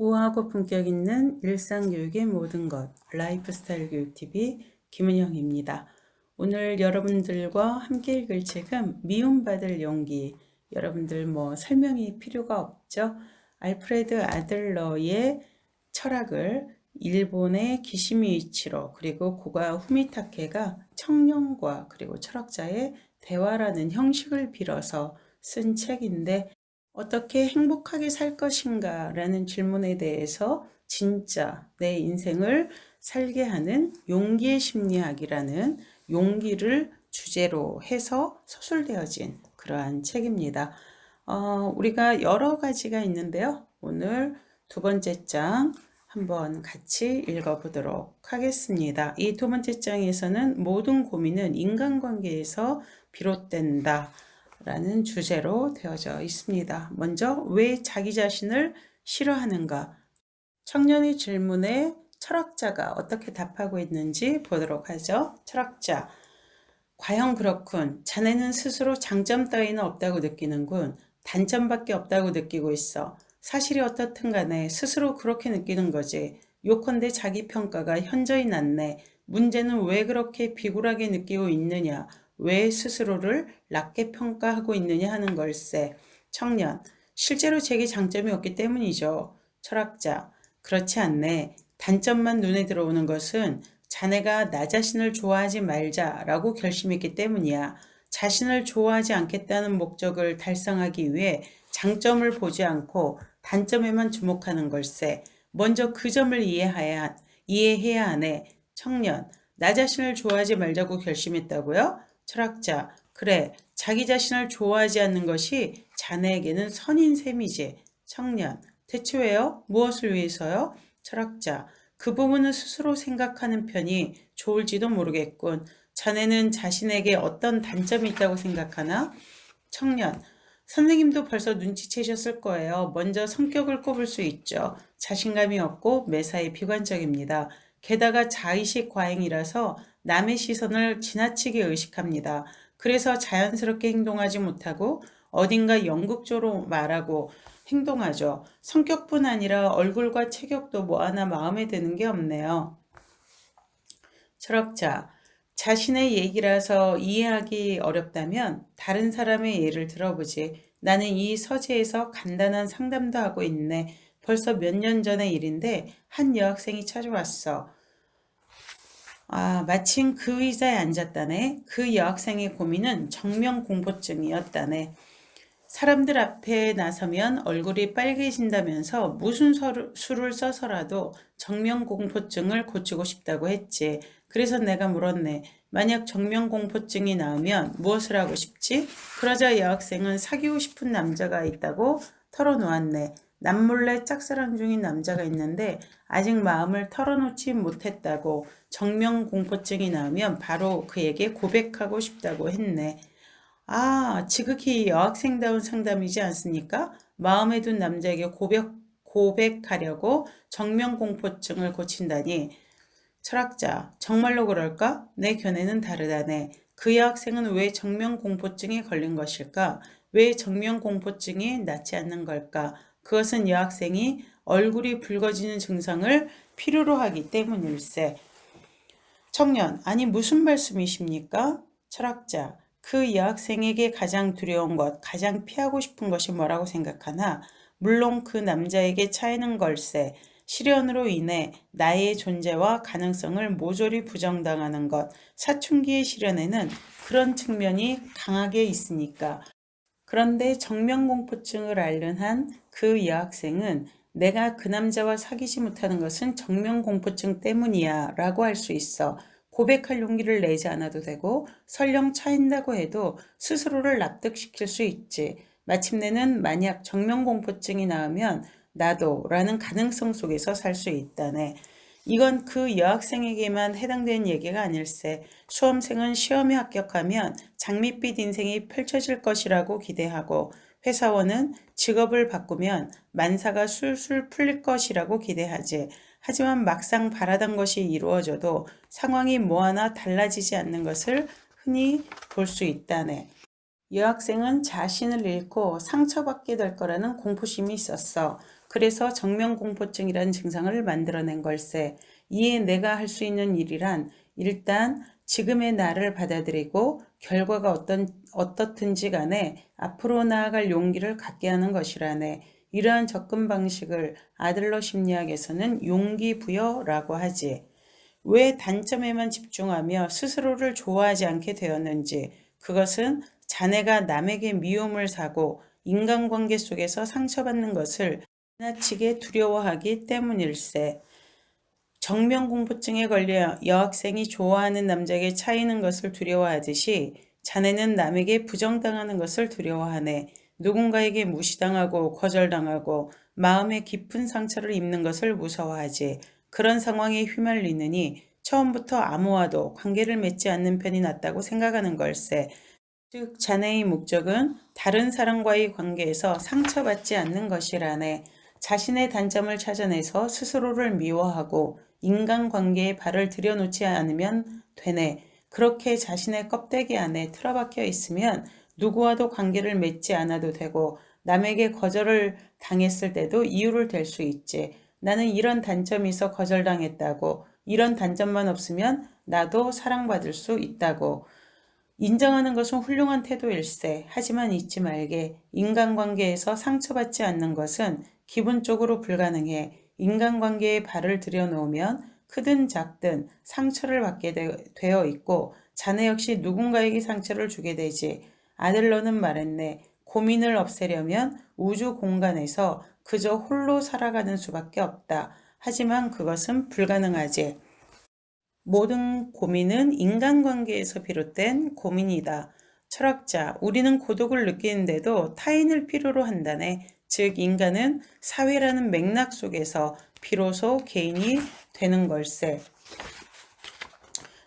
우아하고 품격 있는 일상교육의 모든 것, 라이프스타일 교육TV 김은영입니다. 오늘 여러분들과 함께 읽을 책은 미움받을 용기. 여러분들 설명이 필요가 없죠? 알프레드 아들러의 철학을 일본의 기시미이치로 그리고 고가 후미타케가 청년과 그리고 철학자의 대화라는 형식을 빌어서 쓴 책인데, 어떻게 행복하게 살 것인가 라는 질문에 대해서 진짜 내 인생을 살게 하는 용기의 심리학이라는 용기를 주제로 해서 서술되어진 그러한 책입니다. 우리가 여러 가지가 있는데요. 오늘 두 번째 장 한번 같이 읽어보도록 하겠습니다. 이 두 번째 장에서는 모든 고민은 인간관계에서 비롯된다 라는 주제로 되어져 있습니다. 먼저 왜 자기 자신을 싫어하는가? 청년의 질문에 철학자가 어떻게 답하고 있는지 보도록 하죠. 철학자, 과연 그렇군. 자네는 스스로 장점 따위는 없다고 느끼는군. 단점밖에 없다고 느끼고 있어. 사실이 어떻든 간에 스스로 그렇게 느끼는 거지. 요컨대 자기 평가가 현저히 낮네. 문제는 왜 그렇게 비굴하게 느끼고 있느냐. 왜 스스로를 낮게 평가하고 있느냐 하는 걸세. 청년, 실제로 제게 장점이 없기 때문이죠. 철학자, 그렇지 않네. 단점만 눈에 들어오는 것은 자네가 나 자신을 좋아하지 말자라고 결심했기 때문이야. 자신을 좋아하지 않겠다는 목적을 달성하기 위해 장점을 보지 않고 단점에만 주목하는 걸세. 먼저 그 점을 이해해야 하네. 청년, 나 자신을 좋아하지 말자고 결심했다고요? 철학자, 그래. 자기 자신을 좋아하지 않는 것이 자네에게는 선인 셈이지. 청년, 대체 왜요? 무엇을 위해서요? 철학자, 그 부분은 스스로 생각하는 편이 좋을지도 모르겠군. 자네는 자신에게 어떤 단점이 있다고 생각하나? 청년, 선생님도 벌써 눈치채셨을 거예요. 먼저 성격을 꼽을 수 있죠. 자신감이 없고 매사에 비관적입니다. 게다가 자의식 과잉이라서 남의 시선을 지나치게 의식합니다. 그래서 자연스럽게 행동하지 못하고 어딘가 연극적으로 말하고 행동하죠. 성격뿐 아니라 얼굴과 체격도 뭐 하나 마음에 드는 게 없네요. 철학자, 자신의 얘기라서 이해하기 어렵다면 다른 사람의 예를 들어보지. 나는 이 서재에서 간단한 상담도 하고 있네. 벌써 몇 년 전의 일인데 한 여학생이 찾아왔어. 마침 그 의자에 앉았다네. 그 여학생의 고민은 정명공포증이었다네. 사람들 앞에 나서면 얼굴이 빨개진다면서 무슨 수를 써서라도 정명공포증을 고치고 싶다고 했지. 그래서 내가 물었네. 만약 정명공포증이 나으면 무엇을 하고 싶지? 그러자 여학생은 사귀고 싶은 남자가 있다고 털어놓았네. 남몰래 짝사랑 중인 남자가 있는데 아직 마음을 털어놓지 못했다고. 정명공포증이 나으면 바로 그에게 고백하고 싶다고 했네. 지극히 여학생다운 상담이지 않습니까? 마음에 둔 남자에게 고백하려고 정명공포증을 고친다니. 철학자, 정말로 그럴까? 내 견해는 다르다네. 그 여학생은 왜 정명공포증에 걸린 것일까? 왜 정명공포증이 낫지 않는 걸까? 그것은 여학생이 얼굴이 붉어지는 증상을 필요로 하기 때문일세. 청년, 아니 무슨 말씀이십니까? 철학자, 그 여학생에게 가장 두려운 것, 가장 피하고 싶은 것이 뭐라고 생각하나? 물론 그 남자에게 차이는 걸세. 시련으로 인해 나의 존재와 가능성을 모조리 부정당하는 것, 사춘기의 시련에는 그런 측면이 강하게 있으니까. 그런데 정명공포증을 앓는 한 그 여학생은 내가 그 남자와 사귀지 못하는 것은 정명공포증 때문이야 라고 할 수 있어. 고백할 용기를 내지 않아도 되고 설령 차인다고 해도 스스로를 납득시킬 수 있지. 마침내는 만약 정명공포증이 나으면 나도 라는 가능성 속에서 살 수 있다네. 이건 그 여학생에게만 해당되는 얘기가 아닐세. 수험생은 시험에 합격하면 장밋빛 인생이 펼쳐질 것이라고 기대하고, 회사원은 직업을 바꾸면 만사가 술술 풀릴 것이라고 기대하지. 하지만 막상 바라던 것이 이루어져도 상황이 뭐 하나 달라지지 않는 것을 흔히 볼 수 있다네. 여학생은 자신을 잃고 상처받게 될 거라는 공포심이 있었어. 그래서 정면공포증이라는 증상을 만들어낸 걸세. 이에 내가 할 수 있는 일이란 일단 지금의 나를 받아들이고 결과가 어떻든지 간에 앞으로 나아갈 용기를 갖게 하는 것이라네. 이러한 접근 방식을 아들러 심리학에서는 용기부여라고 하지. 왜 단점에만 집중하며 스스로를 좋아하지 않게 되었는지, 그것은 자네가 남에게 미움을 사고 인간관계 속에서 상처받는 것을 지나치게 두려워하기 때문일세. 정면공포증에 걸려 여학생이 좋아하는 남자에게 차이는 것을 두려워하듯이 자네는 남에게 부정당하는 것을 두려워하네. 누군가에게 무시당하고 거절당하고 마음에 깊은 상처를 입는 것을 무서워하지. 그런 상황에 휘말리느니 처음부터 아무와도 관계를 맺지 않는 편이 낫다고 생각하는 걸세. 즉 자네의 목적은 다른 사람과의 관계에서 상처받지 않는 것이라네. 자신의 단점을 찾아내서 스스로를 미워하고 인간관계에 발을 들여놓지 않으면 되네. 그렇게 자신의 껍데기 안에 틀어박혀 있으면 누구와도 관계를 맺지 않아도 되고 남에게 거절을 당했을 때도 이유를 댈 수 있지. 나는 이런 단점이 있어 거절당했다고. 이런 단점만 없으면 나도 사랑받을 수 있다고. 인정하는 것은 훌륭한 태도일세. 하지만 잊지 말게. 인간관계에서 상처받지 않는 것은 기본적으로 불가능해. 인간관계에 발을 들여놓으면 크든 작든 상처를 받게 되어 있고 자네 역시 누군가에게 상처를 주게 되지. 아들러는 말했네. 고민을 없애려면 우주 공간에서 그저 홀로 살아가는 수밖에 없다. 하지만 그것은 불가능하지. 모든 고민은 인간관계에서 비롯된 고민이다. 철학자, 우리는 고독을 느끼는데도 타인을 필요로 한다네. 즉, 인간은 사회라는 맥락 속에서 비로소 개인이 되는 걸세.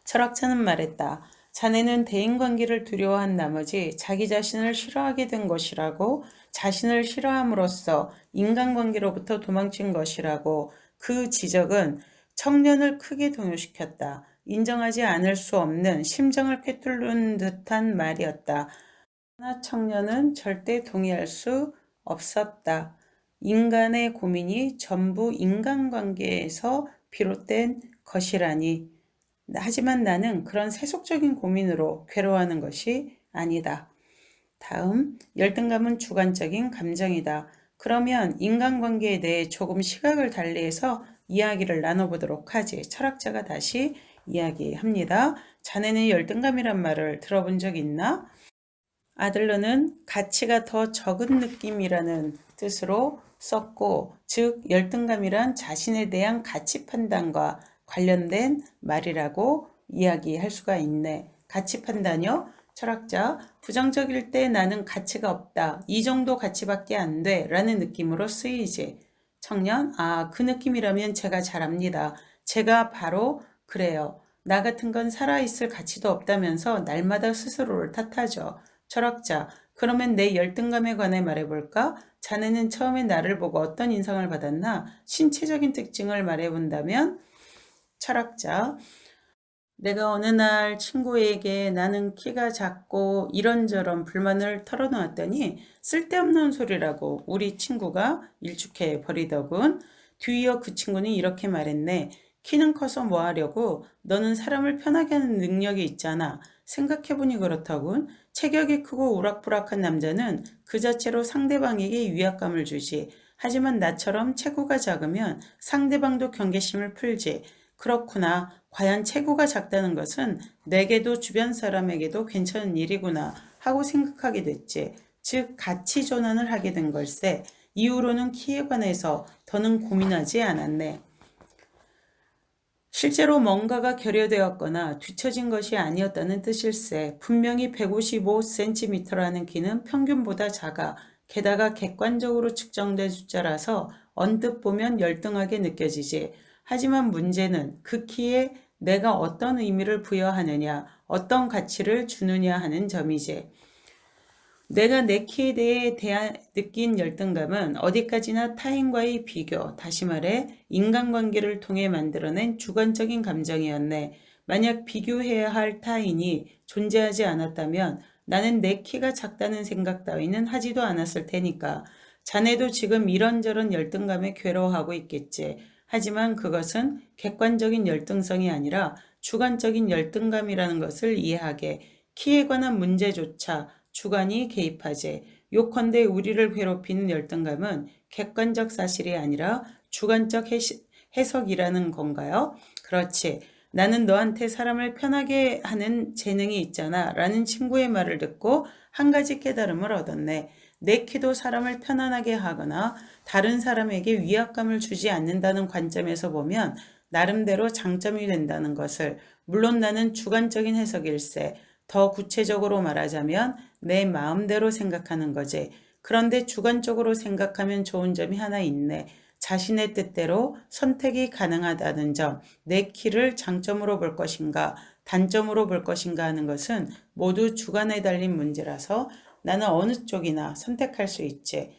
철학자는 말했다. 자네는 대인관계를 두려워한 나머지 자기 자신을 싫어하게 된 것이라고, 자신을 싫어함으로써 인간관계로부터 도망친 것이라고. 그 지적은 청년을 크게 동요시켰다. 인정하지 않을 수 없는 심정을 꿰뚫는 듯한 말이었다. 그러나 청년은 절대 동의할 수 없었다. 인간의 고민이 전부 인간관계에서 비롯된 것이라니. 하지만 나는 그런 세속적인 고민으로 괴로워하는 것이 아니다. 다음, 열등감은 주관적인 감정이다. 그러면 인간관계에 대해 조금 시각을 달리해서 이야기를 나눠보도록 하지. 철학자가 다시 이야기합니다. 자네는 열등감이란 말을 들어본 적 있나? 아들러는 가치가 더 적은 느낌이라는 뜻으로 썼고, 즉 열등감이란 자신에 대한 가치 판단과 관련된 말이라고 이야기할 수가 있네. 가치 판단요? 철학자, 부정적일 때 나는 가치가 없다. 이 정도 가치밖에 안 돼. 라는 느낌으로 쓰이지. 청년, 그 느낌이라면 제가 잘 압니다. 제가 바로 그래요. 나 같은 건 살아있을 가치도 없다면서 날마다 스스로를 탓하죠. 철학자, 그러면 내 열등감에 관해 말해볼까? 자네는 처음에 나를 보고 어떤 인상을 받았나? 신체적인 특징을 말해본다면? 철학자, 내가 어느 날 친구에게 나는 키가 작고 이런저런 불만을 털어놓았더니 쓸데없는 소리라고 우리 친구가 일축해 버리더군. 뒤이어 그 친구는 이렇게 말했네. 키는 커서 뭐 하려고? 너는 사람을 편하게 하는 능력이 있잖아. 생각해보니 그렇다군. 체격이 크고 우락부락한 남자는 그 자체로 상대방에게 위압감을 주지. 하지만 나처럼 체구가 작으면 상대방도 경계심을 풀지. 그렇구나. 과연 체구가 작다는 것은 내게도 주변 사람에게도 괜찮은 일이구나 하고 생각하게 됐지. 즉 가치 전환을 하게 된 걸세. 이후로는 키에 관해서 더는 고민하지 않았네. 실제로 뭔가가 결여되었거나 뒤처진 것이 아니었다는 뜻일세. 분명히 155cm라는 키는 평균보다 작아. 게다가 객관적으로 측정된 숫자라서 언뜻 보면 열등하게 느껴지지. 하지만 문제는 그 키에 내가 어떤 의미를 부여하느냐, 어떤 가치를 주느냐 하는 점이지. 내가 내 키에 대해 느낀 열등감은 어디까지나 타인과의 비교, 다시 말해 인간관계를 통해 만들어낸 주관적인 감정이었네. 만약 비교해야 할 타인이 존재하지 않았다면 나는 내 키가 작다는 생각 따위는 하지도 않았을 테니까. 자네도 지금 이런저런 열등감에 괴로워하고 있겠지. 하지만 그것은 객관적인 열등성이 아니라 주관적인 열등감이라는 것을 이해하게. 키에 관한 문제조차 주관이 개입하지. 요컨대 우리를 괴롭히는 열등감은 객관적 사실이 아니라 주관적 해석이라는 건가요? 그렇지. 나는 너한테 사람을 편하게 하는 재능이 있잖아 라는 친구의 말을 듣고 한 가지 깨달음을 얻었네. 내 키도 사람을 편안하게 하거나 다른 사람에게 위압감을 주지 않는다는 관점에서 보면 나름대로 장점이 된다는 것을. 물론 나는 주관적인 해석일세. 더 구체적으로 말하자면 내 마음대로 생각하는 거지. 그런데 주관적으로 생각하면 좋은 점이 하나 있네. 자신의 뜻대로 선택이 가능하다는 점. 내 키를 장점으로 볼 것인가 단점으로 볼 것인가 하는 것은 모두 주관에 달린 문제라서 나는 어느 쪽이나 선택할 수 있지.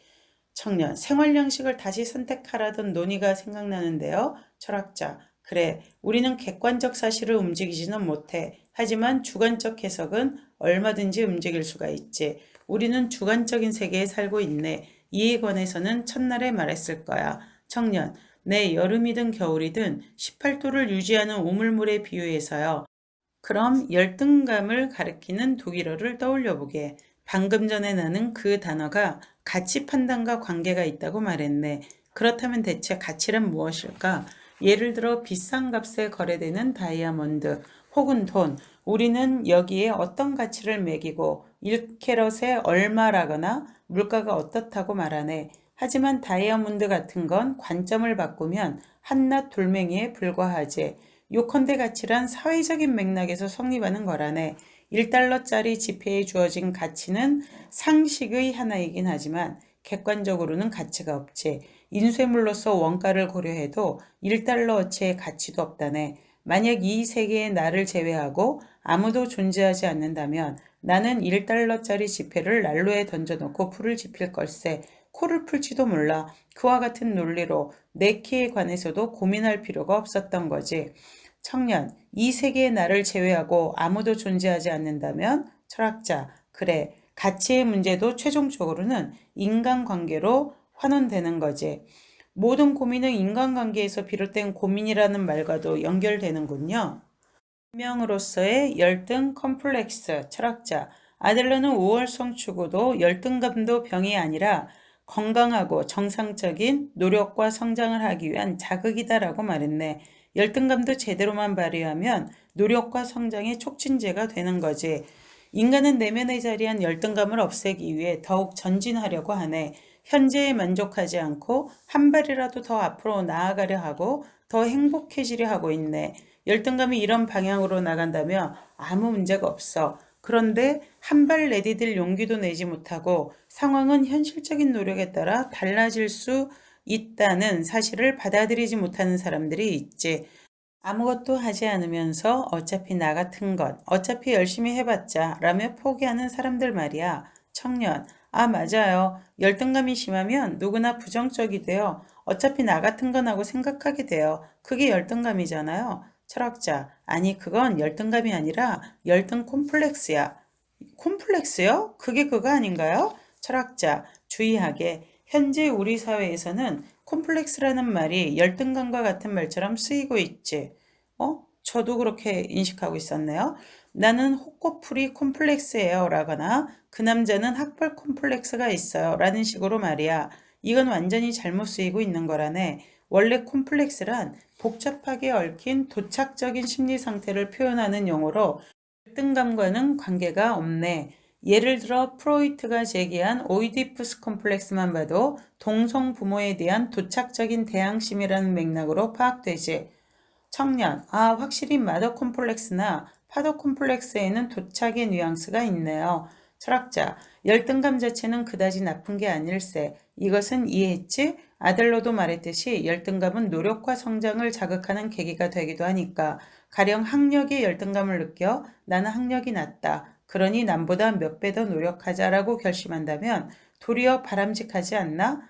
청년, 생활 양식을 다시 선택하라던 논의가 생각나는데요. 철학자, 그래, 우리는 객관적 사실을 움직이지는 못해. 하지만 주관적 해석은 얼마든지 움직일 수가 있지. 우리는 주관적인 세계에 살고 있네. 이에 관해서는 첫날에 말했을 거야. 청년, 내 여름이든 겨울이든 18도를 유지하는 우물물에 비유해서요. 그럼 열등감을 가리키는 독일어를 떠올려 보게. 방금 전에 나는 그 단어가 가치 판단과 관계가 있다고 말했네. 그렇다면 대체 가치란 무엇일까? 예를 들어 비싼 값에 거래되는 다이아몬드 혹은 돈. 우리는 여기에 어떤 가치를 매기고 1캐럿에 얼마라거나 물가가 어떻다고 말하네. 하지만 다이아몬드 같은 건 관점을 바꾸면 한낱 돌멩이에 불과하지. 요컨대 가치란 사회적인 맥락에서 성립하는 거라네. 1달러짜리 지폐에 주어진 가치는 상식의 하나이긴 하지만 객관적으로는 가치가 없지. 인쇄물로서 원가를 고려해도 1달러어치의 가치도 없다네. 만약 이 세계에 나를 제외하고 아무도 존재하지 않는다면 나는 1달러짜리 지폐를 난로에 던져놓고 불을 지필 걸세. 코를 풀지도 몰라. 그와 같은 논리로 내 키에 관해서도 고민할 필요가 없었던 거지. 청년, 이 세계의 나를 제외하고 아무도 존재하지 않는다면? 철학자, 그래. 가치의 문제도 최종적으로는 인간관계로 환원되는 거지. 모든 고민은 인간관계에서 비롯된 고민이라는 말과도 연결되는군요. 운명으로서의 열등 컴플렉스. 철학자, 아들러는 우월성 추구도 열등감도 병이 아니라 건강하고 정상적인 노력과 성장을 하기 위한 자극이다라고 말했네. 열등감도 제대로만 발휘하면 노력과 성장의 촉진제가 되는 거지. 인간은 내면에 자리한 열등감을 없애기 위해 더욱 전진하려고 하네. 현재에 만족하지 않고 한 발이라도 더 앞으로 나아가려 하고 더 행복해지려 하고 있네. 열등감이 이런 방향으로 나간다면 아무 문제가 없어. 그런데 한 발 내디딜 용기도 내지 못하고 상황은 현실적인 노력에 따라 달라질 수 있다는 사실을 받아들이지 못하는 사람들이 있지. 아무것도 하지 않으면서 어차피 나 같은 것, 어차피 열심히 해봤자 라며 포기하는 사람들 말이야. 청년, 아, 맞아요. 열등감이 심하면 누구나 부정적이 돼요. 어차피 나 같은 건 하고 생각하게 돼요. 그게 열등감이잖아요. 철학자, 아니, 그건 열등감이 아니라 열등 콤플렉스야. 콤플렉스요? 그게 그거 아닌가요? 철학자, 주의하게. 현재 우리 사회에서는 콤플렉스라는 말이 열등감과 같은 말처럼 쓰이고 있지. 저도 그렇게 인식하고 있었네요. 나는 호꺼풀이 콤플렉스예요 라거나 그 남자는 학벌 콤플렉스가 있어요 라는 식으로 말이야. 이건 완전히 잘못 쓰이고 있는 거라네. 원래 콤플렉스란 복잡하게 얽힌 도착적인 심리 상태를 표현하는 용어로 열등감과는 관계가 없네. 예를 들어 프로이트가 제기한 오이디푸스 콤플렉스만 봐도 동성 부모에 대한 도착적인 대항심이라는 맥락으로 파악되지. 청년, 아, 확실히 마더 콤플렉스나 파더 콤플렉스에는 도착의 뉘앙스가 있네요. 철학자, 열등감 자체는 그다지 나쁜 게 아닐세. 이것은 이해했지? 아들러도 말했듯이 열등감은 노력과 성장을 자극하는 계기가 되기도 하니까 가령 학력에 열등감을 느껴 나는 학력이 낮다. 그러니 남보다 몇 배 더 노력하자라고 결심한다면 도리어 바람직하지 않나?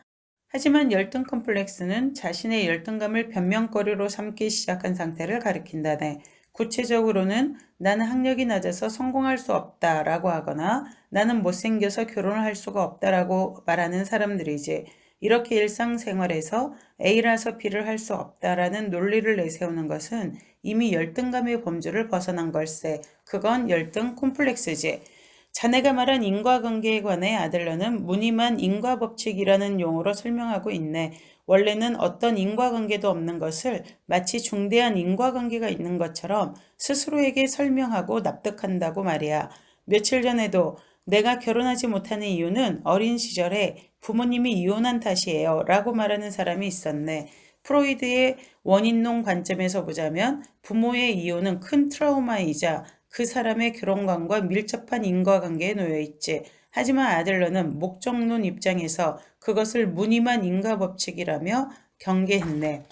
하지만 열등 컴플렉스는 자신의 열등감을 변명거리로 삼기 시작한 상태를 가리킨다네. 구체적으로는 나는 학력이 낮아서 성공할 수 없다라고 하거나 나는 못생겨서 결혼을 할 수가 없다라고 말하는 사람들이지. 이렇게 일상생활에서 A라서 B를 할 수 없다라는 논리를 내세우는 것은 이미 열등감의 범주를 벗어난 걸세. 그건 열등 콤플렉스지. 자네가 말한 인과관계에 관해 아들러는 무늬만 인과법칙이라는 용어로 설명하고 있네. 원래는 어떤 인과관계도 없는 것을 마치 중대한 인과관계가 있는 것처럼 스스로에게 설명하고 납득한다고 말이야. 며칠 전에도 내가 결혼하지 못하는 이유는 어린 시절에 부모님이 이혼한 탓이에요 라고 말하는 사람이 있었네. 프로이드의 원인론 관점에서 보자면 부모의 이혼은 큰 트라우마이자 그 사람의 결혼관과 밀접한 인과관계에 놓여 있지. 하지만 아들러는 목적론 입장에서 그것을 무늬만 인과법칙이라며 경계했네.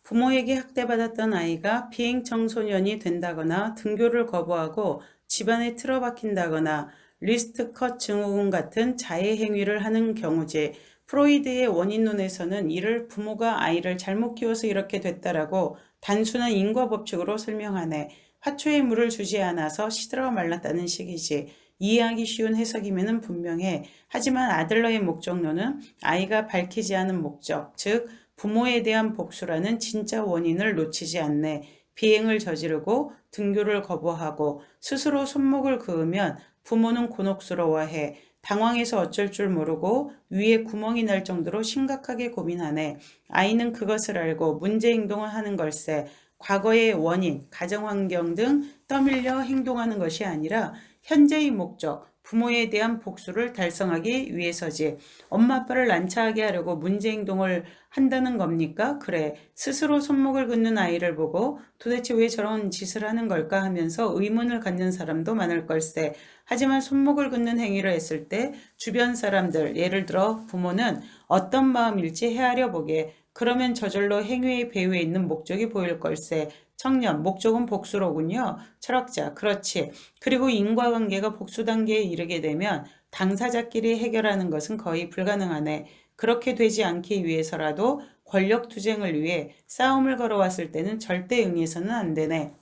부모에게 학대받았던 아이가 비행청소년이 된다거나 등교를 거부하고 집안에 틀어박힌다거나 리스트컷 증후군 같은 자해 행위를 하는 경우지. 프로이드의 원인론에서는 이를 부모가 아이를 잘못 키워서 이렇게 됐다라고 단순한 인과법칙으로 설명하네. 화초에 물을 주지 않아서 시들어 말랐다는 식이지. 이해하기 쉬운 해석이면은 분명해. 하지만 아들러의 목적론은 아이가 밝히지 않은 목적, 즉 부모에 대한 복수라는 진짜 원인을 놓치지 않네. 비행을 저지르고 등교를 거부하고 스스로 손목을 그으면 부모는 곤혹스러워해. 당황해서 어쩔 줄 모르고 위에 구멍이 날 정도로 심각하게 고민하네. 아이는 그것을 알고 문제 행동을 하는 걸세. 과거의 원인, 가정환경 등 떠밀려 행동하는 것이 아니라 현재의 목적, 부모에 대한 복수를 달성하기 위해서지. 엄마 아빠를 난처하게 하려고 문제 행동을 한다는 겁니까? 그래. 스스로 손목을 긋는 아이를 보고 도대체 왜 저런 짓을 하는 걸까 하면서 의문을 갖는 사람도 많을 걸세. 하지만 손목을 긋는 행위를 했을 때 주변 사람들, 예를 들어 부모는 어떤 마음일지 헤아려 보게. 그러면 저절로 행위의 배후에 있는 목적이 보일 걸세. 청년, 목적은 복수로군요. 철학자, 그렇지. 그리고 인과관계가 복수 단계에 이르게 되면 당사자끼리 해결하는 것은 거의 불가능하네. 그렇게 되지 않기 위해서라도 권력 투쟁을 위해 싸움을 걸어왔을 때는 절대 응해서는 안 되네.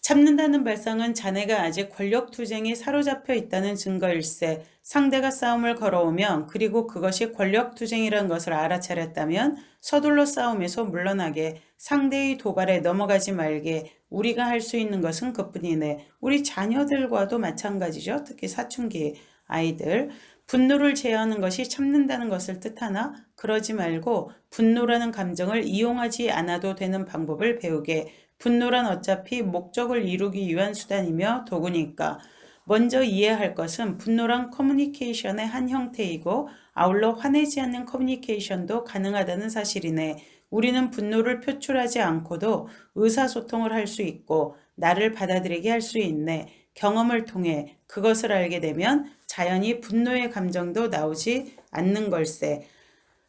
참는다는 발상은 자네가 아직 권력투쟁에 사로잡혀 있다는 증거일세. 상대가 싸움을 걸어오면 그리고 그것이 권력투쟁이라는 것을 알아차렸다면 서둘러 싸움에서 물러나게, 상대의 도발에 넘어가지 말게. 우리가 할 수 있는 것은 그뿐이네. 우리 자녀들과도 마찬가지죠. 특히 사춘기 아이들. 분노를 제어하는 것이 참는다는 것을 뜻하나 그러지 말고 분노라는 감정을 이용하지 않아도 되는 방법을 배우게. 분노란 어차피 목적을 이루기 위한 수단이며 도구니까. 먼저 이해할 것은 분노란 커뮤니케이션의 한 형태이고 아울러 화내지 않는 커뮤니케이션도 가능하다는 사실이네. 우리는 분노를 표출하지 않고도 의사소통을 할 수 있고 나를 받아들이게 할 수 있네. 경험을 통해 그것을 알게 되면 자연히 분노의 감정도 나오지 않는 걸세.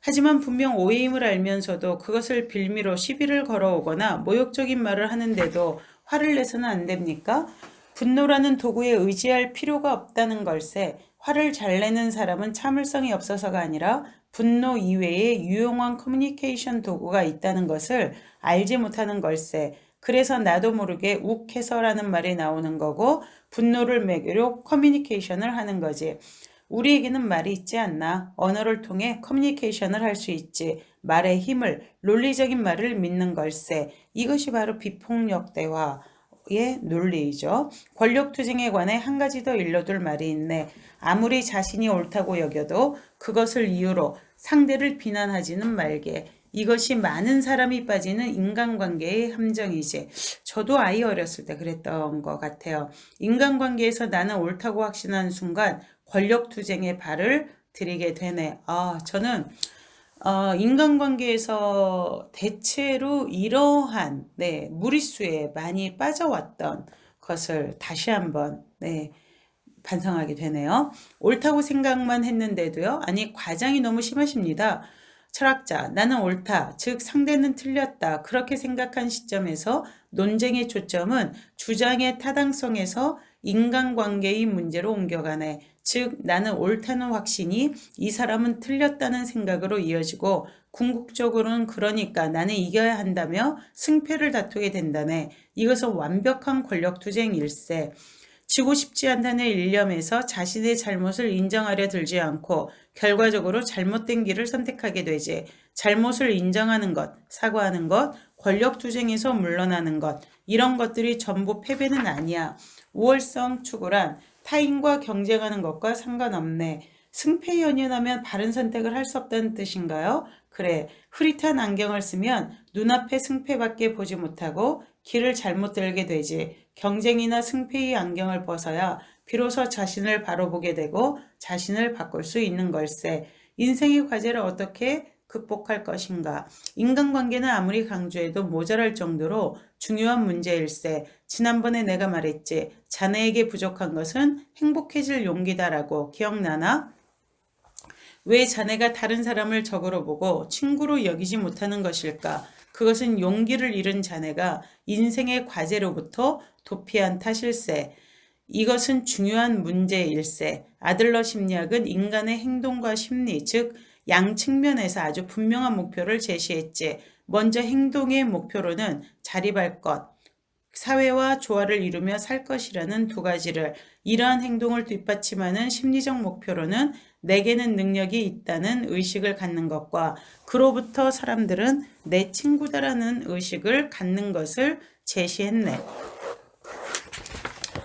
하지만 분명 오해임을 알면서도 그것을 빌미로 시비를 걸어오거나 모욕적인 말을 하는데도 화를 내서는 안 됩니까? 분노라는 도구에 의지할 필요가 없다는 걸세. 화를 잘 내는 사람은 참을성이 없어서가 아니라 분노 이외에 유용한 커뮤니케이션 도구가 있다는 것을 알지 못하는 걸세. 그래서 나도 모르게 욱해서라는 말이 나오는 거고 분노를 매개로 커뮤니케이션을 하는 거지. 우리에게는 말이 있지 않나? 언어를 통해 커뮤니케이션을 할 수 있지. 말의 힘을, 논리적인 말을 믿는 걸세. 이것이 바로 비폭력 대화의 논리이죠. 권력투쟁에 관해 한 가지 더 일러둘 말이 있네. 아무리 자신이 옳다고 여겨도 그것을 이유로 상대를 비난하지는 말게. 이것이 많은 사람이 빠지는 인간관계의 함정이지. 저도 아이 어렸을 때 그랬던 것 같아요. 인간관계에서 나는 옳다고 확신하는 순간 권력투쟁에 발을 들이게 되네. 저는 인간관계에서 대체로 이러한 무리수에 많이 빠져왔던 것을 다시 한번 반성하게 되네요. 옳다고 생각만 했는데도요. 아니 과장이 너무 심하십니다. 철학자, 나는 옳다, 즉 상대는 틀렸다. 그렇게 생각한 시점에서 논쟁의 초점은 주장의 타당성에서 인간관계의 문제로 옮겨가네. 즉 나는 옳다는 확신이 이 사람은 틀렸다는 생각으로 이어지고 궁극적으로는 그러니까 나는 이겨야 한다며 승패를 다투게 된다네. 이것은 완벽한 권력투쟁일세. 지고 싶지 않다는 일념에서 자신의 잘못을 인정하려 들지 않고 결과적으로 잘못된 길을 선택하게 되지. 잘못을 인정하는 것, 사과하는 것, 권력투쟁에서 물러나는 것, 이런 것들이 전부 패배는 아니야. 우월성 추구란 타인과 경쟁하는 것과 상관없네. 승패에 연연하면 바른 선택을 할 수 없다는 뜻인가요? 그래, 흐릿한 안경을 쓰면 눈앞의 승패밖에 보지 못하고 길을 잘못 들게 되지. 경쟁이나 승패의 안경을 벗어야 비로소 자신을 바로 보게 되고 자신을 바꿀 수 있는 걸세. 인생의 과제를 어떻게 극복할 것인가? 인간관계는 아무리 강조해도 모자랄 정도로 중요한 문제일세. 지난번에 내가 말했지. 자네에게 부족한 것은 행복해질 용기다라고. 기억나나? 왜 자네가 다른 사람을 적으로 보고 친구로 여기지 못하는 것일까? 그것은 용기를 잃은 자네가 인생의 과제로부터 도피한 탓일세. 이것은 중요한 문제일세. 아들러 심리학은 인간의 행동과 심리, 즉 양측면에서 아주 분명한 목표를 제시했지. 먼저 행동의 목표로는 자립할 것, 사회와 조화를 이루며 살 것이라는 두 가지를, 이러한 행동을 뒷받침하는 심리적 목표로는 내게는 능력이 있다는 의식을 갖는 것과 그로부터 사람들은 내 친구다라는 의식을 갖는 것을 제시했네.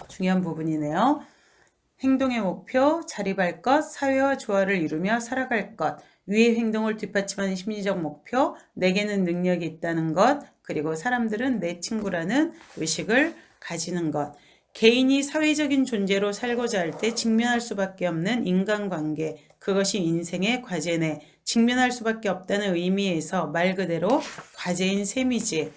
중요한 부분이네요. 행동의 목표, 자립할 것, 사회와 조화를 이루며 살아갈 것, 위의 행동을 뒷받침하는 심리적 목표, 내게는 능력이 있다는 것, 그리고 사람들은 내 친구라는 의식을 가지는 것. 개인이 사회적인 존재로 살고자 할 때 직면할 수밖에 없는 인간관계, 그것이 인생의 과제네. 직면할 수밖에 없다는 의미에서 말 그대로 과제인 셈이지.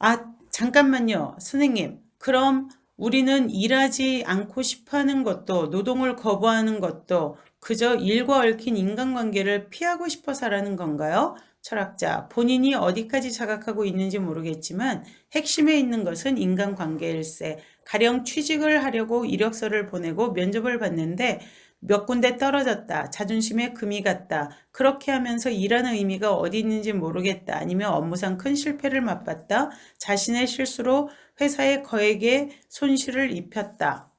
아, 잠깐만요. 선생님, 그럼 우리는 일하지 않고 싶어하는 것도, 노동을 거부하는 것도 그저 일과 얽힌 인간관계를 피하고 싶어서라는 건가요? 철학자, 본인이 어디까지 자각하고 있는지 모르겠지만 핵심에 있는 것은 인간관계일세. 가령 취직을 하려고 이력서를 보내고 면접을 봤는데 몇 군데 떨어졌다. 자존심에 금이 갔다. 그렇게 하면서 일하는 의미가 어디 있는지 모르겠다. 아니면 업무상 큰 실패를 맛봤다. 자신의 실수로 회사에 거액의 손실을 입혔다.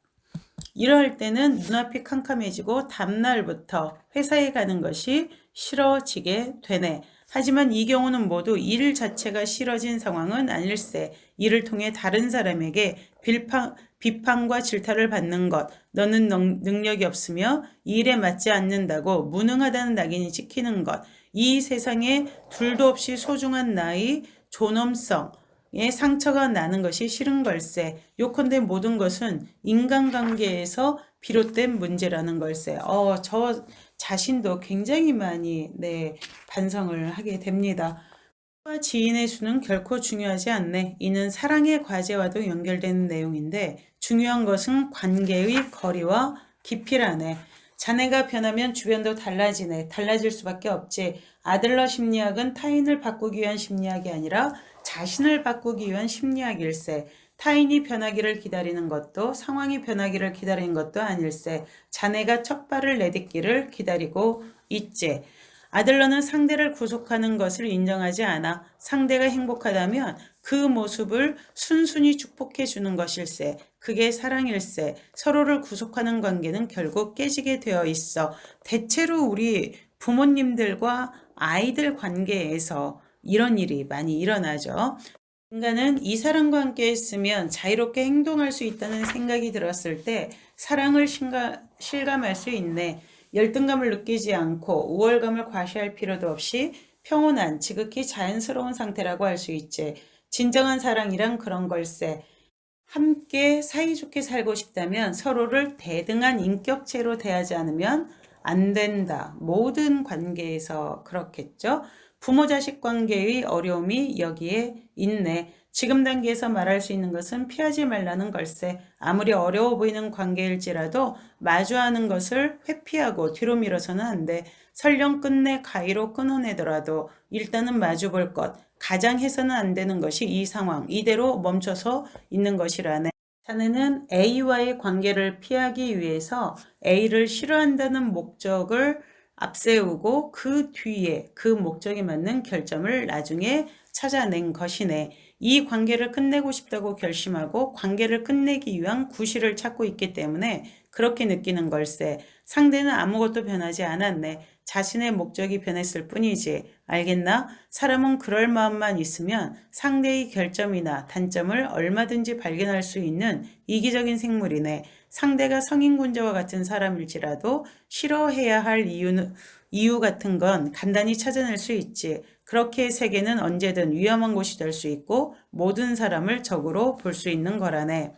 이럴 때는 눈앞이 캄캄해지고 다음날부터 회사에 가는 것이 싫어지게 되네. 하지만 이 경우는 모두 일 자체가 싫어진 상황은 아닐세. 이를 통해 다른 사람에게 비판과 질타를 받는 것, 너는 능력이 없으며 이 일에 맞지 않는다고 무능하다는 낙인이 찍히는 것, 이 세상에 둘도 없이 소중한 나의 존엄성에 상처가 나는 것이 싫은 걸세. 요컨대 모든 것은 인간관계에서 비롯된 문제라는 걸세. 저 자신도 굉장히 많이 반성을 하게 됩니다. 지인의 수는 결코 중요하지 않네. 이는 사랑의 과제와도 연결되는 내용인데 중요한 것은 관계의 거리와 깊이라네. 자네가 변하면 주변도 달라지네. 달라질 수밖에 없지. 아들러 심리학은 타인을 바꾸기 위한 심리학이 아니라 자신을 바꾸기 위한 심리학일세. 타인이 변하기를 기다리는 것도 상황이 변하기를 기다리는 것도 아닐세. 자네가 첫 발을 내딛기를 기다리고 있지. 아들러는 상대를 구속하는 것을 인정하지 않아. 상대가 행복하다면 그 모습을 순순히 축복해 주는 것일세. 그게 사랑일세. 서로를 구속하는 관계는 결국 깨지게 되어 있어. 대체로 우리 부모님들과 아이들 관계에서 이런 일이 많이 일어나죠. 인간은 이 사람과 함께 했으면 자유롭게 행동할 수 있다는 생각이 들었을 때 사랑을 실감할 수 있네. 열등감을 느끼지 않고 우월감을 과시할 필요도 없이 평온한, 지극히 자연스러운 상태라고 할 수 있지. 진정한 사랑이란 그런 걸세. 함께 사이좋게 살고 싶다면 서로를 대등한 인격체로 대하지 않으면 안 된다. 모든 관계에서 그렇겠죠. 부모-자식 관계의 어려움이 여기에 있네. 지금 단계에서 말할 수 있는 것은 피하지 말라는 걸세. 아무리 어려워 보이는 관계일지라도 마주하는 것을 회피하고 뒤로 밀어서는 안 돼. 설령 끝내 가위로 끊어내더라도 일단은 마주볼 것. 가장 해서는 안 되는 것이 이 상황, 이대로 멈춰서 있는 것이라네. 자네는 A와의 관계를 피하기 위해서 A를 싫어한다는 목적을 앞세우고 그 뒤에 그 목적에 맞는 결점을 나중에 찾아낸 것이네. 이 관계를 끝내고 싶다고 결심하고 관계를 끝내기 위한 구실을 찾고 있기 때문에 그렇게 느끼는 걸세. 상대는 아무것도 변하지 않았네. 자신의 목적이 변했을 뿐이지. 알겠나? 사람은 그럴 마음만 있으면 상대의 결점이나 단점을 얼마든지 발견할 수 있는 이기적인 생물이네. 상대가 성인군자와 같은 사람일지라도 싫어해야 할 이유 같은 건 간단히 찾아낼 수 있지. 그렇게 세계는 언제든 위험한 곳이 될 수 있고 모든 사람을 적으로 볼 수 있는 거라네.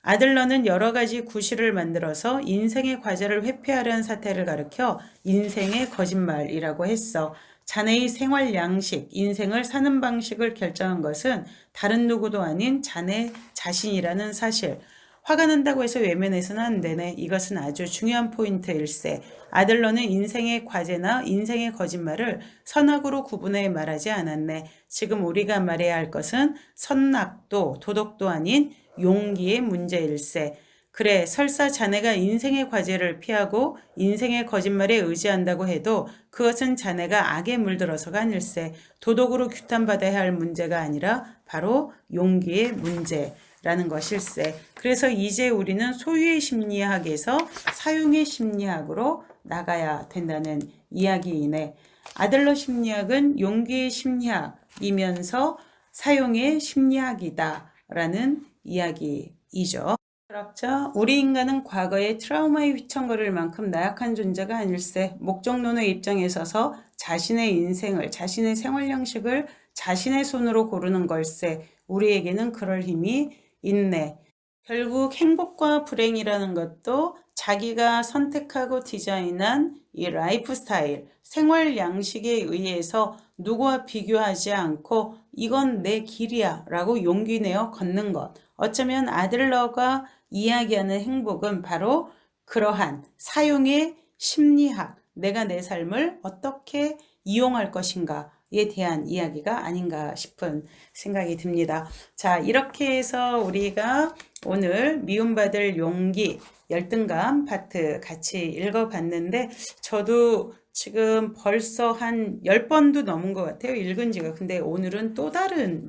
아들러는 여러 가지 구실을 만들어서 인생의 과제를 회피하려는 사태를 가리켜 인생의 거짓말이라고 했어. 자네의 생활 양식, 인생을 사는 방식을 결정한 것은 다른 누구도 아닌 자네 자신이라는 사실. 화가 난다고 해서 외면해서는 안 되네. 이것은 아주 중요한 포인트일세. 아들러는 인생의 과제나 인생의 거짓말을 선악으로 구분해 말하지 않았네. 지금 우리가 말해야 할 것은 선악도 도덕도 아닌 용기의 문제일세. 그래, 설사 자네가 인생의 과제를 피하고 인생의 거짓말에 의지한다고 해도 그것은 자네가 악에 물들어서가 아닐세. 도덕으로 규탄받아야 할 문제가 아니라 바로 용기의 문제라는 것일세. 그래서 이제 우리는 소유의 심리학에서 사용의 심리학으로 나가야 된다는 이야기이네. 아들러 심리학은 용기의 심리학이면서 사용의 심리학이다라는 이야기이죠. 철학자, 우리 인간은 과거의 트라우마에 휘청거릴 만큼 나약한 존재가 아닐세. 목적론의 입장에 서서 자신의 인생을, 자신의 생활 양식을 자신의 손으로 고르는 걸세. 우리에게는 그럴 힘이 있네. 결국 행복과 불행이라는 것도 자기가 선택하고 디자인한 이 라이프 스타일, 생활 양식에 의해서 누구와 비교하지 않고 이건 내 길이야 라고 용기 내어 걷는 것. 어쩌면 아들러가 이야기하는 행복은 바로 그러한 사용의 심리학, 내가 내 삶을 어떻게 이용할 것인가에 대한 이야기가 아닌가 싶은 생각이 듭니다. 자, 이렇게 해서 우리가 오늘 미움받을 용기, 열등감 파트 같이 읽어봤는데 저도 지금 벌써 한 10번도 넘은 것 같아요. 읽은 지가. 근데 오늘은 또 다른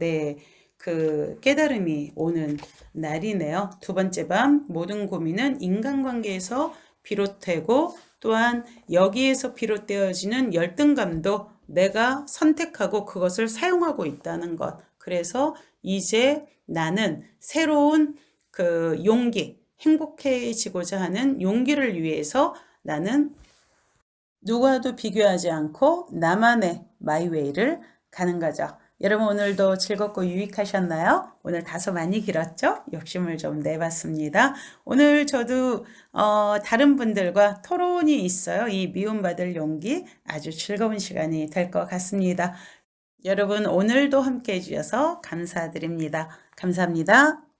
그 깨달음이 오는 날이네요. 두 번째 밤 모든 고민은 인간관계에서 비롯되고 또한 여기에서 비롯되어지는 열등감도 내가 선택하고 그것을 사용하고 있다는 것. 그래서 이제 나는 새로운 그 용기, 행복해지고자 하는 용기를 위해서 나는 누구와도 비교하지 않고 나만의 마이웨이를 가는 거죠. 여러분 오늘도 즐겁고 유익하셨나요? 오늘 다소 많이 길었죠? 욕심을 좀 내봤습니다. 오늘 저도 다른 분들과 토론이 있어요. 이 미움받을 용기 아주 즐거운 시간이 될 것 같습니다. 여러분 오늘도 함께 해주셔서 감사드립니다. 감사합니다.